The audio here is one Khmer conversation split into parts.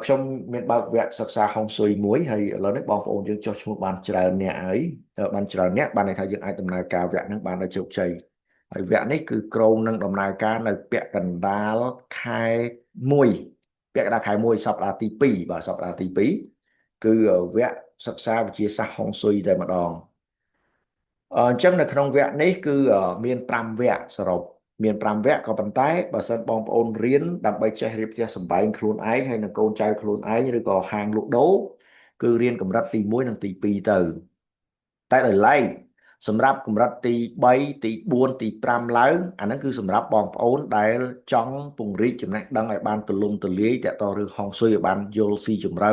ខ្ញុំមានបើកវគ្គសិក្សាហុងស៊ុយមួយហើយឥឡូវនេះបងប្អូនយើងចុះឈ្មោះបានច្រើនអ្នកហើយបានច្រើនអ្នកបានន័យថាយើងអាចដំណើរការវគ្គហ្នឹងបានដោយជោគជ័យហើយវគ្គនេះគឺក្រុងនឹងដំណើរការនៅពាក់កណ្ដាលខែ1ពាក់កណ្ដាលខែ1សប្តាហ៍ទី2បាទសប្តាហ៍ទី2គឺវគ្គសិក្សាវិទ្យាសាស្ត្រហុងស៊ុយតែម្ដងអញ្ចឹងនៅក្នុងវគ្គនេះគឺមាន5វគ្គសរុបមាន5វគ្គក៏ប៉ុន្តែបើសិនបងប្អូនរៀនដើម្បីចេះរៀបផ្ទះសម្បែងខ្លួនឯងហើយនឹងកូនចៅខ្លួនឯងឬក៏ហាងលក់ដូរគឺរៀនកម្រិតទី1និងទី2ទៅតែដោយឡែកសម្រាប់កម្រិតទី3ទី4ទី5ឡើងអាហ្នឹងគឺសម្រាប់បងប្អូនដែលចង់ពង្រីកចំណេះដឹងឲ្យបានទូលំទូលាយតកតរឿងហុងស៊ុយឲ្យបានយល់ស៊ីជម្រៅ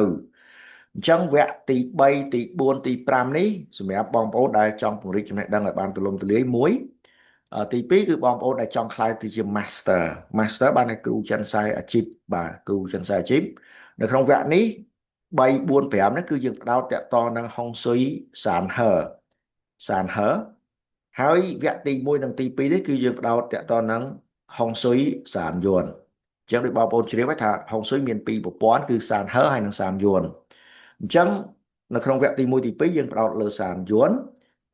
អញ្ចឹងវគ្គទី3ទី4ទី5នេះសម្រាប់បងប្អូនដែលចង់ពង្រីកចំណេះដឹងឲ្យបានទូលំទូលាយមួយទី2គឺបងប្អូនដែលចង់ក្លាយទៅជា Master បានឲ្យគ្រូចិនសែអាជីពបាទគ្រូចិនសែអាជីពនៅក្នុងវគ្គនេះ3 4 5នេះគឺយើងផ្ដោតតាក់ទងនឹងហុងស៊ុយសានហឺហើយវគ្គទី1និងទី2នេះគឺយើងផ្ដោតតាក់ទងនឹងហុងស៊ុយសានយួនអញ្ចឹងដូចបងប្អូនជ្រាបហើយថាហុងស៊ុយមានពីរប្រព័ន្ធគឺសានហឺហើយនិងសានយួនអញ្ចឹងនៅក្នុងវគ្គទី1ទី2យើងផ្ដោតលើសានយួន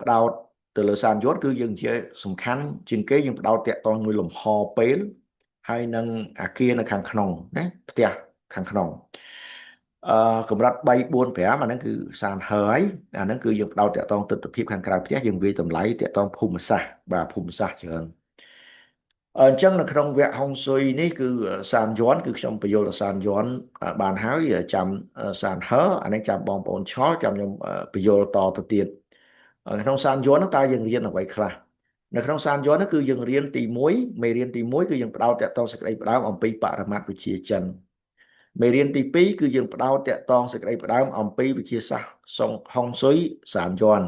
ផ្ដោតទៅលើសានយួនគឺយើងនិយាយសំខាន់ជាងគេយើងផ្ដោតតាក់ទងមួយលំហពេលហើយនឹងអាគារនៅខាងក្នុងណាផ្ទះខាងក្នុងកម្រិត3 4 5អាហ្នឹងគឺសានហើយអាហ្នឹងគឺយើងផ្ដោតតាក់ទងទិដ្ឋភាពខាងក្រៅផ្ទះយើងវាយតម្លៃតាក់ទងភូមិសាស្ត្របាទភូមិសាស្ត្រច្រើនអញ្ចឹងនៅក្នុងវគ្គហុងស៊ុយនេះគឺសានយ័ន្តគឺខ្ញុំបញ្យល់ទៅសានយ័ន្តបានហើយចាំសានហឺអានេះចាំបងប្អូនឆ្ងល់ចាំខ្ញុំបញ្យល់តទៅទៀតក្នុងសានយ័ន្តនោះតើយើងរៀនអ្វីខ្លះនៅក្នុងសានយ័ន្តនោះគឺយើងរៀនទី1មេរៀនទី1គឺយើងផ្ដោតតាក់ទងសេចក្តីផ្ដើមអំពីបរមត្ថវិជ្ជាចិនមេរៀនទី2គឺយើងផ្ដោតតាក់ទងសេចក្តីផ្ដើមអំពីវិទ្យាសាស្ត្រហុងស៊ុយសានយ័ន្ត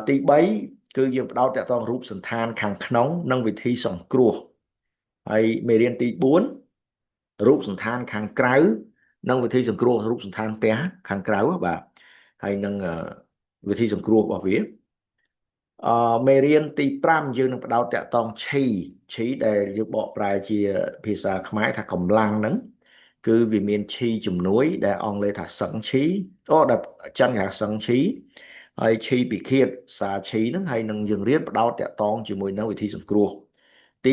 ទី3គឺយើងផ្ដោតតាក់ទងរូបសន្តានខាងក្នុងនិងវិធីសង្គ្រោះហើយមេរៀនទី4រូបសន្តានខាងក្រៅនិងវិធីសង្គ្រោះរូបសន្តានផ្ទះខាងក្រៅបាទហើយនឹងវិធីសង្គ្រោះរបស់វាមេរៀនទី5យើងនឹងផ្ដោតតាក់ទងឈីដែលយើងបកប្រែជាភាសាខ្មែរថាកម្លាំងហ្នឹងគឺវាមានឈីជំនួយដែលអង់គ្លេសថាសឹងឈីដែលចិនគេហៅសឹងឈីហើយឈីពិឃាតសាឈីហ្នឹងហើយនឹងយើងរៀនផ្ដោតតាក់ទងជាមួយនឹងវិធីសង្គ្រោះទី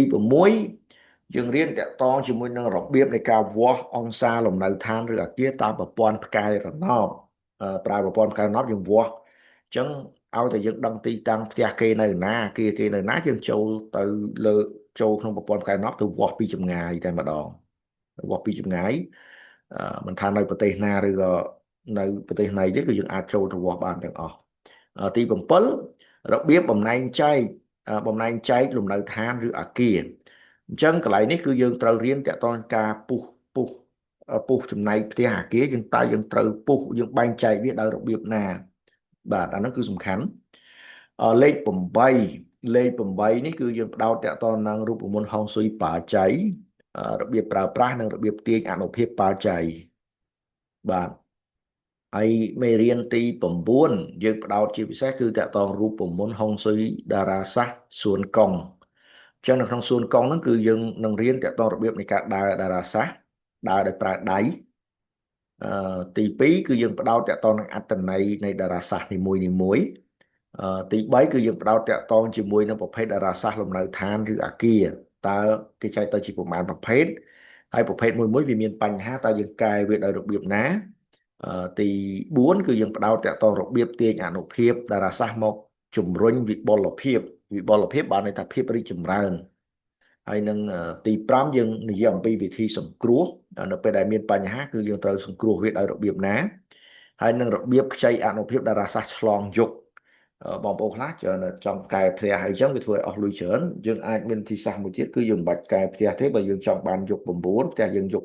6យើងរៀនតាក់ទងជាមួយនឹងរបៀបនៃការវាស់អង្សាលំនៅឋានឬអាគារតាមប្រព័ន្ធផ្កាយរណបប្រើប្រព័ន្ធផ្កាយរណបយើងវាស់អញ្ចឹងឲ្យតែយើងដឹងទីតាំងផ្ទះគេនៅណាគេនៅណាយើងចូលទៅលើចូលក្នុងប្រព័ន្ធផ្កាយរណបទៅវាស់ពីចម្ងាយតែម្ដងវាស់ពីចម្ងាយមិនថានៅប្រទេសណាឬក៏នៅប្រទេសណីទេគឺយើងអាចចូលទៅវាស់បានទាំងអស់ទី7របៀបបំណែងចែកលំនៅឋានឬអាគារអញ្ចឹងកន្លែងនេះគឺយើងត្រូវរៀនតាក់ទងការពុះចំណែកផ្ទះអាគារយើងត្រូវពុះយើងបែងចែកវាដោយរបៀបណាបាទអាហ្នឹងគឺសំខាន់លេខ8នេះគឺយើងផ្ដោតតាក់ទងនឹងរូបមន្តហុងស៊ុយបាចៃរបៀបប្រើប្រាស់និងរបៀបទាញអនុភាពបាចៃបាទហើយមេរៀនទី9យើងផ្ដោតជាពិសេសគឺតាក់ទងរូបមន្តហុងស៊ុយតារាសាស្ត្រសួនកុងអញ្ចឹងនៅក្នុងសួនកុងហ្នឹងគឺយើងនឹងរៀនតាក់ទងរបៀបនៃការដើរតារាសាស្ត្រដើរដោយប្រើដៃទី2គឺយើងផ្ដោតតាក់ទងនឹងអត្តន័យនៃតារាសាស្ត្រនីមួយទី3គឺយើងផ្ដោតតាក់ទងជាមួយនឹងប្រភេទតារាសាស្ត្រលំនៅឋានឬអាគារតើគេចែកទៅជាប្រមាណប្រភេទហើយប្រភេទមួយវាមានបញ្ហាតើយើងកែវាដោយរបៀបណាទី4គឺយើងផ្ដោតតាក់ទងរបៀបទាញអនុភាពតារាសាស្ត្រមកជំរុញវិបុលភាពបានន័យថាភាពរីកចម្រើនហើយនឹងទី5យើងនិយាយអំពីវិធីសង្គ្រោះនៅពេលដែលមានបញ្ហាគឺយើងត្រូវសង្គ្រោះវាដោយរបៀបណាហើយនឹងរបៀបខ្ចីអនុភាពតារាសាស្ត្រឆ្លងយុគបងប្អូនខ្លះចង់កែផ្ទះហើយអញ្ចឹងវាធ្វើឲ្យអស់លុយច្រើនយើងអាចមានវិធីសាស្ត្រមួយទៀតគឺយើងមិនបាច់កែផ្ទះទេបើយើងចង់បានយុគ9ផ្ទះយើងយុគ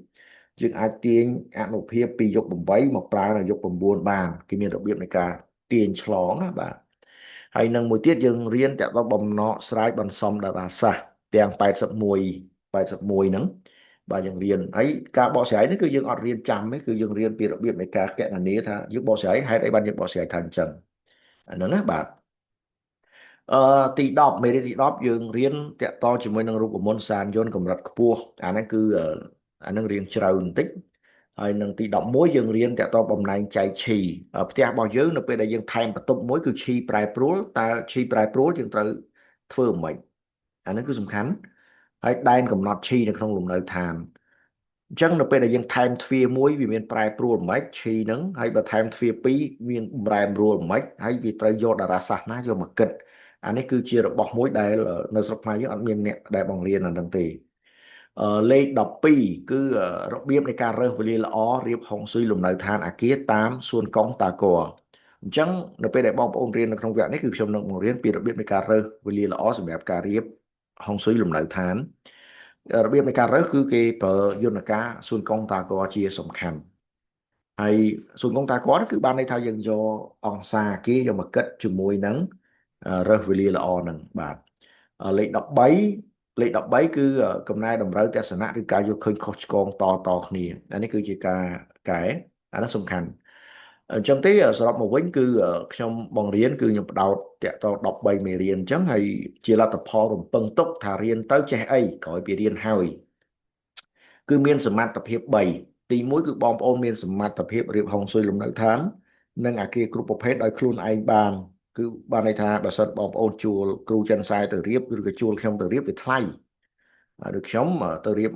8យើងអាចទាញអនុភាពពីយុគ8មកប្រើនៅយុគ9បានគេមានរបៀបនៃការទាញឆ្លងណាបាទហើយនឹងមួយទៀតយើងរៀនតាក់ទងបំណកស្រាយបន្សំតារាសាស្ត្រទាំង81ហ្នឹងបាទយើងរៀនហើយការបកស្រាយនេះគឺយើងអត់រៀនចាំទេគឺយើងរៀនពីរបៀបនៃការកណនាថាយើងបកស្រាយហេតុអីបានយើងបកស្រាយថាអញ្ចឹងអាហ្នឹងណាបាទទី10មេរៀនទី10យើងរៀនតាក់ទងជាមួយនឹងរូបមន្តសានយន្តកម្រិតខ្ពស់អាហ្នឹងគឺ អានឹងរៀងជ្រៅបន្តិចហើយនឹងទី11យើងរៀនតាក់ទងបំណែងចែកឈីផ្ទះរបស់យើងនៅពេលដែលយើងថែមបន្ទប់មួយគឺឈីប្រែប្រួលតើឈីប្រែប្រួលយើងត្រូវធ្វើមិន អានេះគឺសំខាន់ហើយដែនកំណត់ឈីនៅក្នុងលំនៅឋានអញ្ចឹងនៅពេលដែលយើងថែមទ្វារមួយវាមានប្រែប្រួលមិនឈីហ្នឹងហើយបើថែមទ្វារពីរមានប្រែប្រួលមិនហើយវាត្រូវយកតារាសាស្ត្រណាយកមកគិតអានេះគឺជារបស់មួយដែលនៅស្រុកខ្មែរយើងអត់មានអ្នកដែលបង្រៀនអាហ្នឹងទេលេខ12គឺរបៀបនៃការរើសវេលាល្អរៀបហុងស៊ុយលំនៅឋានអាគារតាមសួនកុងតាក័រអញ្ចឹងនៅពេលដែលបងប្អូនរៀននៅក្នុងវគ្គនេះគឺខ្ញុំនឹងបង្រៀនពីរបៀបនៃការរើសវេលាល្អសម្រាប់ការរៀបហុងស៊ុយលំនៅឋានរបៀបនៃការរើសគឺគេប្រើយន្តការសួនកុងតាក័រជាសំខាន់ហើយសួនកុងតាក័រគឺបានន័យថាយើងយកអង្សាគេយកមកគិតជាមួយនឹងរើសវេលាល្អហ្នឹងបាទលេខ13គឺកំណែតម្រូវទស្សនៈឬការយកឃើញខុសឆ្គងតគ្នាអានេះគឺជាការកែអានេះសំខាន់អញ្ចឹងទេសរុបមកវិញគឺខ្ញុំបង្រៀនគឺខ្ញុំបដោតតាក់ទង13មេរៀនអញ្ចឹងហើយជាលទ្ធផលរំពឹងទុកថារៀនទៅចេះអីក្រោយពីរៀនហើយគឺមានសមត្ថភាព3ទី1គឺបងប្អូនមានសមត្ថភាពរៀបហុងស៊ុយលំនៅឋាននិងអាគារគ្រប់ប្រភេទដោយខ្លួនឯងបានគឺបានន័យថាបើសិនបងប្អូនជួលគ្រូចិនសែទៅរៀបឬក៏ជួលខ្ញុំទៅរៀបវាថ្លៃដូចខ្ញុំទៅរៀប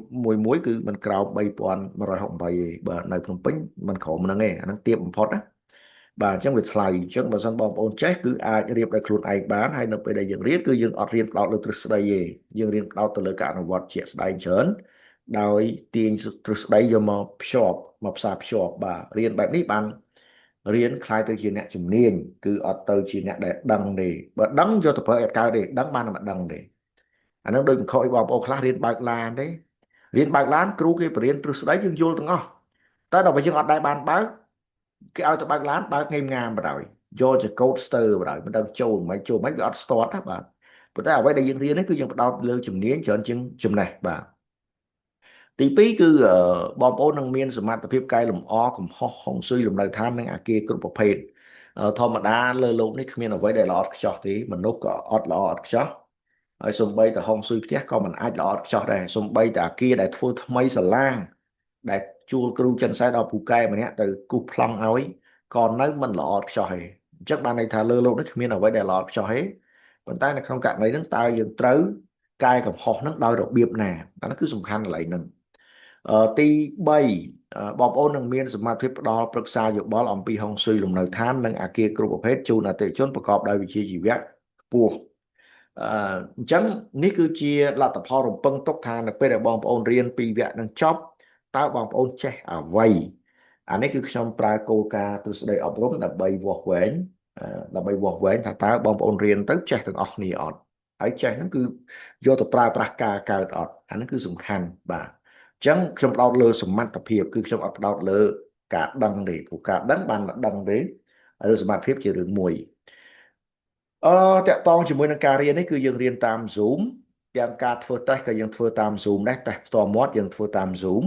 មួយគឺមិនក្រោម3168ទេបាទនៅភ្នំពេញមិនក្រោមហ្នឹងទេអាហ្នឹងទាបបំផុតណាបាទអញ្ចឹងវាថ្លៃអញ្ចឹងបើសិនបងប្អូនចេះគឺអាចរៀបដោយខ្លួនឯងបានហើយនៅពេលដែលយើងរៀនគឺយើងអត់រៀនផ្ដោតលើទ្រឹស្ដីទេយើងរៀនផ្ដោតទៅលើការអនុវត្តជាក់ស្ដែងច្រើនដោយទាញទ្រឹស្ដីយកមកភ្ជាប់មកផ្សារភ្ជាប់បាទរៀនបែបនេះបានរៀនខ្លាយទៅជាអ្នកជំនាញគឺអត់ទៅជាអ្នកដែលដឹងទេបើដឹងយកទៅប្រើអត់កើតទេដឹងបានតែមិនដឹងទេអានឹងដូចបង្ខំឲ្យបងប្អូនខ្លះរៀនបើកឡានទេរៀនបើកឡានគ្រូគេបរៀនទ្រឹស្ដីយើងយល់ទាំងអស់តែដល់បើយើងអត់ដែរបានបើកគេឲ្យទៅបើកឡានបើកងេមងាមបណ្ដោយយកជាកូដស្ទ័របណ្ដោយមិនដឹងចូលមិនវាអត់ស្ទាត់ណាបាទប៉ុន្តែអ្វីដែលយើងរៀននេះគឺយើងផ្ដោតលើជំនាញច្រើនជាងចំណេះបាទទី2គឺបងប្អូននឹងមានសមត្ថភាពកែលម្អកំហុសហុងស៊ុយលំនៅឋាននិងអាគារគ្រប់ប្រភេទធម្មតាលើโลกនេះគ្មានអ្វីដែលល្អឥតខ្ចោះទេមនុស្សក៏អត់ល្អឥតខ្ចោះហើយសំបីតែហុងស៊ុយផ្ទះក៏មិនអាចល្អឥតខ្ចោះដែរសំបីតែអាគារដែលធ្វើថ្មីស្រឡាងដែលជួលគ្រូចិនសែដល់ពូកែម្នាក់ទៅគូសប្លង់ឲ្យក៏នៅមិនល្អឥតខ្ចោះទេអញ្ចឹងបានន័យថាលើโลกនេះគ្មានអ្វីដែលល្អឥតខ្ចោះទេប៉ុន្តែនៅក្នុងករណីហ្នឹងតើយើងត្រូវកែកំហុសហ្នឹងដោយរបៀបណាអានោះគឺសំខាន់កន្លែងហ្នឹងទី3បងប្អូននឹងមានសមត្ថភាពផ្ដល់ប្រឹក្សាយោបល់អំពីហុងស៊ុយលំនៅឋាននិងអាគារគ្រប់ប្រភេទជូនអតិថិជនប្រកបដោយវិជ្ជាជីវៈខ្ពស់អញ្ចឹងនេះគឺជាលទ្ធផលរំពឹងទុកថានៅពេលដែលបងប្អូនរៀនពីវគ្គនឹងចប់តើបងប្អូនចេះអ្វីអានេះគឺខ្ញុំប្រើគោលការណ៍ទ្រឹស្ដីអប់រំដើម្បីវាស់វែងថាតើបងប្អូនរៀនទៅចេះទាំងអស់គ្នាអត់ហើយចេះហ្នឹងគឺយកទៅប្រើប្រាស់ការកើតអត់អានេះគឺសំខាន់បាទអញ្ចឹងខ្ញុំផ្ដោតលើសមត្ថភាពគឺខ្ញុំអត់ផ្ដោតលើការដឹងទេព្រោះការដឹងបានមិនដឹងទេឬសមត្ថភាពជារឿងមួយតាក់ទងជាមួយនឹងការរៀននេះគឺយើងរៀនតាម Zoom ទាំងការធ្វើតេស្តក៏យើងធ្វើតាម Zoom ដែរតេស្តផ្ទាល់មាត់យើងធ្វើតាម Zoom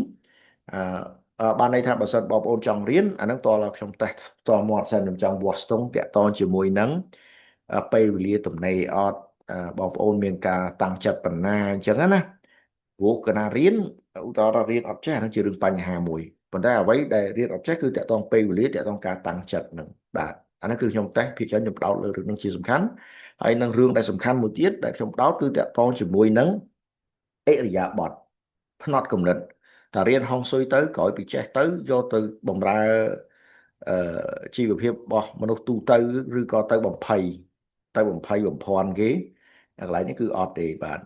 បានន័យថាបើសិនបងប្អូនចង់រៀនអាហ្នឹងតើខ្ញុំតេស្តផ្ទាល់មាត់សិនខ្ញុំចង់វាស់ស្ទង់តាក់ទងជាមួយនឹងពេលវេលាទំនេរអត់បងប្អូនមានការតាំងចិត្តប៉ុណ្ណាអញ្ចឹងណាព្រោះកណារៀនឧទាហរណ៍រៀនអត់ចេះហ្នឹងជារឿងបញ្ហាមួយប៉ុន្តែអ្វីដែលរៀនអត់ចេះគឺតាក់ទងពេលវេលាតាក់ទងការតាំងចិត្តហ្នឹងបាទអានេះគឺខ្ញុំតេស្តភាគច្រើនខ្ញុំផ្ដោតលើរឿងហ្នឹងជាសំខាន់ហើយនឹងរឿងដែលសំខាន់មួយទៀតដែលខ្ញុំផ្ដោតគឺតាក់ទងជាមួយនឹងអិរិយាបថផ្នត់គំនិតតែរៀនហុងស៊ុយទៅក្រោយពីចេះទៅយកទៅបំរើជីវភាពរបស់មនុស្សទូទៅឬក៏ទៅបំភ័យបំភាន់គេកន្លែងនេះគឺអត់ទេបាទ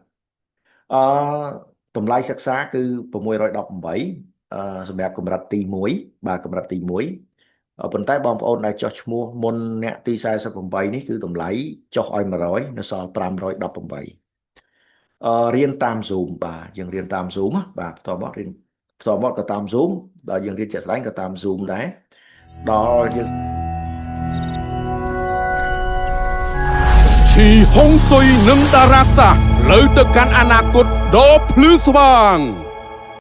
តម្លៃសិក្សាគឺ618សម្រាប់កម្រិតទី1បាទកម្រិតទី1ប៉ុន្តែបងប្អូនដែលចុះឈ្មោះមុនអ្នកទី48នេះគឺតម្លៃចុះឲ្យ100នៅសល់518រៀនតាម Zoom បាទយើងរៀនតាម Zoom បាទបន្តមករៀនបន្តមកក៏តាម Zoom ដល់យើងរៀនជាក់ស្ដែងក៏តាម Zoom ដែរដល់យើងឈីហុងស៊ុយនឹងតារាសាស្ត្រលើទៅកាន់អនាគតដ៏ភ្លឺស្វាង